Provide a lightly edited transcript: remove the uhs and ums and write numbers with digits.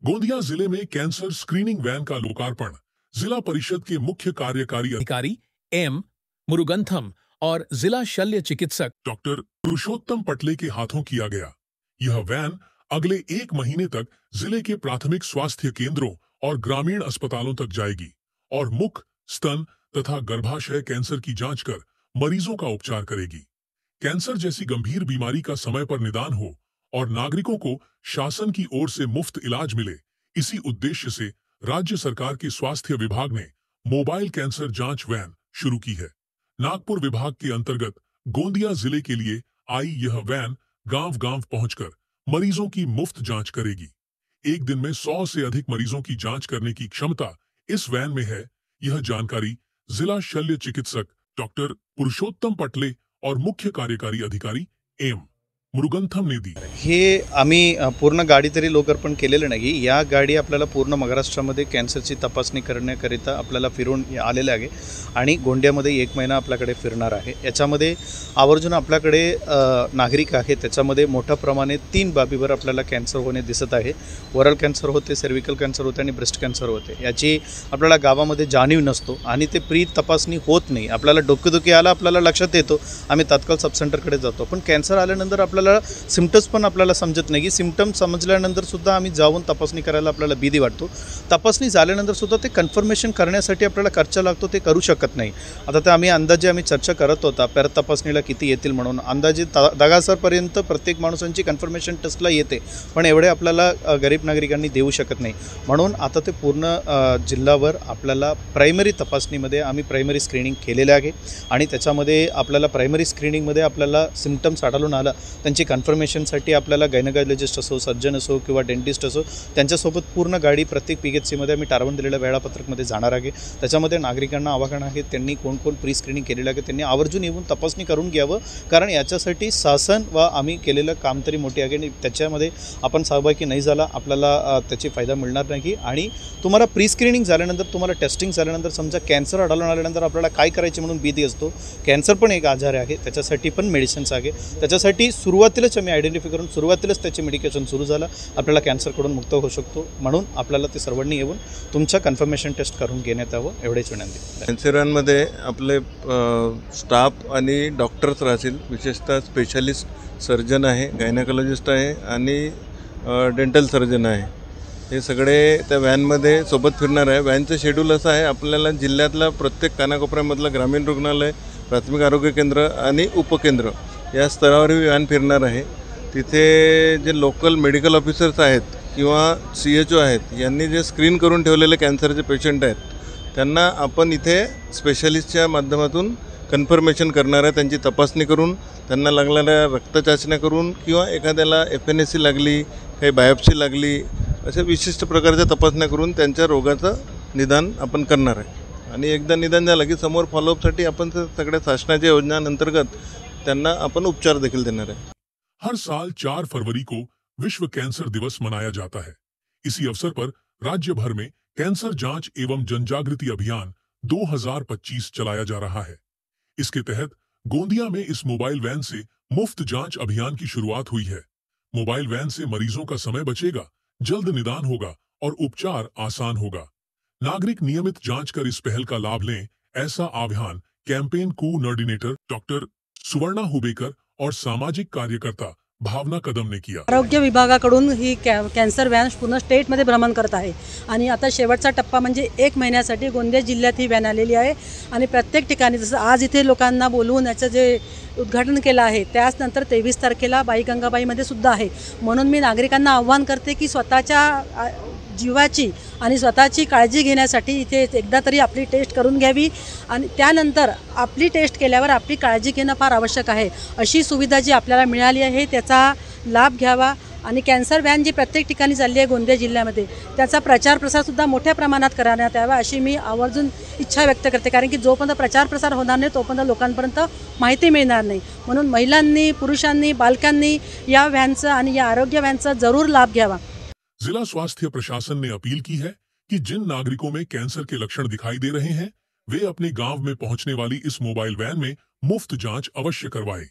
गोंदिया जिले में cancer screening वैन का लोकार्पण जिला परिषद के मुख्य कार्यकारी अधिकारी एम मुरुगंथम और जिला शल्य चिकित्सक डॉक्टर पुरुषोत्तम पटले के हाथों किया गया। यह वैन अगले 1 महीने तक जिले के प्राथमिक स्वास्थ्य केंद्रों और ग्रामीण अस्पतालों तक जाएगी और मुख, स्तन तथा गर्भाशय कैंसर की जांच कर मरीजों का उपचार करेगी। कैंसर जैसी गंभीर बीमारी का समय पर निदान हो और नागरिकों को शासन की ओर से मुफ्त इलाज मिले, इसी उद्देश्य से राज्य सरकार के स्वास्थ्य विभाग ने मोबाइल कैंसर जांच वैन शुरू की है। नागपुर विभाग के अंतर्गत गोंदिया जिले के लिए आई यह वैन गांव-गांव पहुंचकर मरीजों की मुफ्त जांच करेगी। एक दिन में 100 से अधिक मरीजों की जांच करने की क्षमता इस वैन में है। यह जानकारी जिला शल्य चिकित्सक डॉक्टर पुरुषोत्तम पटले और मुख्य कार्यकारी अधिकारी एम मुरुगंथम ने दी। हे आम्ही पूर्ण गाडी तरी लोकार्पण केलेलं नाही। या गाडी आपल्याला पूर्ण महाराष्ट्रामध्ये कॅन्सरची तपासणी करण्याकरिता आपल्याला फिरून आलेले आहे आणि गोंदियामध्ये 1 महिना आपल्याकडे फिरणार आहे। याच्यामध्ये आवर्जून आपल्याकडे नागरिक आहे, त्याच्यामध्ये मोठ्या प्रमाणात 3 बाबीवर आपल्याला कॅन्सर होणे दिसत आहे। ओरल कॅन्सर होते, सर्व्हिकल कॅन्सर होते आणि ब्रेस्ट कॅन्सर होते। याची आपल्याला गावामध्ये जाणीव नसतो आणि ते प्री तपासणी होत नाही। आपल्याला डोकेदुखी आला, आपल्याला लक्षात येतो, आम्ही तात्काळ सब सेंटरकडे जातो, पण कॅन्सर आल्यानंतर आपल्याला सिम्पटम्स पण आपल्याला समजत नाही की सिम्पटम्स समजल्यानंतर सुद्धा आम्ही जाऊन तपासणी करायला आपल्याला भीती वाटतो। तपासणी झाल्यानंतर सुद्धा ते कन्फर्मेशन करण्यासाठी आपल्याला खर्च लागतो, ते करू शकत नाही। आता ते आम्ही चर्चा करत होता पर तपासणीला किती येतील म्हणून। अंदाजे 10,000 पर्यंत प्रत्येक माणसांची कन्फर्मेशन टेस्टला येते, पण एवढे आपल्याला गरीब नागरिकांनी देऊ शकत नाही। म्हणून आता ते पूर्ण जिल्ह्यावर आपल्याला प्रायमरी तपासणीमध्ये आम्ही प्रायमरी स्क्रीनिंग केलेले आहे आणि त्याच्यामध्ये आपल्याला प्रायमरी स्क्रीनिंगमध्ये आपल्याला सिम्पटम्स आढळून आला, त्यांची कन्फर्मेशनसाठी आपल्याला गायनोकॉलॉजिस्ट असो, सर्जन असो किंवा डेंटिस्ट असो, त्यांच्यासोबत पूर्ण गाडी प्रत्येक PHCमध्ये आम्ही ठरवून दिलेल्या वेळापत्रकमध्ये जाणार आहे। त्याच्यामध्ये नागरिकांना आवाहन आहे, त्यांनी कोण प्री स्क्रीनिंग केलेलं आहे त्यांनी आवर्जून येऊन तपासणी करून घ्यावं, कारण याच्यासाठी शासन व आम्ही केलेलं काम तरी मोठे आहे आणि त्याच्यामध्ये आपण सहभागी नाही झाला आपल्याला त्याची फायदा मिळणार नाही। आणि तुम्हाला प्री स्क्रीनिंग झाल्यानंतर, तुम्हाला टेस्टिंग झाल्यानंतर समजा कॅन्सर आढळून आल्यानंतर आपल्याला काय करायचे म्हणून भीती असतो। कॅन्सर पण एक आजार आहे, त्याच्यासाठी पण मेडिसिन्स आहे। त्याच्यासाठी सुरुवातीलाच आम्ही आयडेंटिफाय करून सुरुवातीलाच त्याचे मेडिकेशन सुरू झालं, आपल्याला कॅन्सरकडून मुक्त होऊ शकतो। म्हणून आपल्याला ते सर्वांनी येऊन तुमचा कन्फर्मेशन टेस्ट करून घेण्यात यावं, एवढेच विनंती। कॅन्सरांमध्ये आपले स्टाफ आणि डॉक्टर्स राहतील, विशेषतः स्पेशलिस्ट सर्जन आहे, गायनोकॉलॉजिस्ट आहे आणि डेंटल सर्जन आहे। हे सगळे त्या व्हॅनमध्ये सोबत फिरणार आहे। व्हॅनचं शेड्यूल असं आहे, आपल्याला जिल्ह्यातला प्रत्येक कानाकोपऱ्यामधलं ग्रामीण रुग्णालय, प्राथमिक आरोग्य केंद्र आणि उपकेंद्र या स्तरावरही व्हॅन फिरणार आहे। तिथे जे लोकल मेडिकल ऑफिसर्स आहेत किंवा CHO आहेत, यांनी जे स्क्रीन करून ठेवलेले कॅन्सरचे पेशंट आहेत, त्यांना आपण इथे स्पेशलिस्टच्या माध्यमातून कन्फर्मेशन करणार आहे। त्यांची तपासणी करून, त्यांना लागणाऱ्या रक्तचाचण्या करून किंवा एखाद्याला FNAC लागली, काही बायोप्सी लागली, अशा विशिष्ट प्रकारच्या तपासण्या करून त्यांच्या रोगाचं निदान आपण करणार आहे। आणि एकदा निदान झालं की समोर फॉलोअपसाठी आपण सगळ्या शासनाच्या योजनांतर्गत त्यांना अपन उपचार देखिल देना है। हर साल 4 फरवरी को विश्व कैंसर दिवस मनाया जाता है। इसी अवसर पर राज्य भर में कैंसर जांच एवं जनजागृति अभियान 2025 चलाया जा रहा है। इसके तहत गोंदिया में इस मोबाइल वैन से मुफ्त जांच अभियान की शुरुआत हुई है। मोबाइल वैन से मरीजों का समय बचेगा, जल्द निदान होगा और उपचार आसान होगा। नागरिक नियमित जांच कर इस पहल का लाभ लें, ऐसा आह्वान कैंपेन कोऑर्डिनेटर डॉक्टर सुवर्णा हुबेकर और सामाजिक कार्यकर्ता भावना कदम ने किया। आरोग्य विभागाकडून ही कॅन्सर व्हॅन पूर्ण स्टेटमध्ये भ्रमण करत आहे आणि आता शेवटचा टप्पा म्हणजे 1 महिन्यासाठी गोंदिया जिल्ह्यात ही व्हॅन आलेली आहे आणि प्रत्येक ठिकाणी जसं आज इथे लोकांना बोलवून याचं जे उद्घाटन केलं आहे, त्याच नंतर 23 तारखेला बाई गंगाबाईमध्ये सुद्धा आहे। म्हणून मी नागरिकांना आव्हान करते की स्वतःच्या जीवाची आणि स्वतःची काळजी घेण्यासाठी इथे एकदा तरी आपली टेस्ट करून घ्यावी आणि त्यानंतर आपली टेस्ट केल्यावर आपली काळजी घेणं फार आवश्यक आहे। अशी सुविधा जी आपल्याला मिळाली आहे त्याचा लाभ घ्यावा आणि कॅन्सर व्हॅन जी प्रत्येक ठिकाणी चालली आहे गोंदिया जिल्ह्यामध्ये, त्याचा प्रचार प्रसारसुद्धा मोठ्या प्रमाणात करण्यात यावा अशी मी आवर्जून इच्छा व्यक्त करते, कारण की जोपर्यंत प्रचार प्रसार होणार नाही तोपर्यंत लोकांपर्यंत माहिती मिळणार नाही। म्हणून महिलांनी, पुरुषांनी, बालकांनी या व्हॅनचा आणि या आरोग्य व्हॅनचा जरूर लाभ घ्यावा। जिला स्वास्थ्य प्रशासन ने अपील की है कि जिन नागरिकों में कैंसर के लक्षण दिखाई दे रहे हैं, वे अपने गांव में पहुंचने वाली इस मोबाइल वैन में मुफ्त जांच अवश्य करवाएं।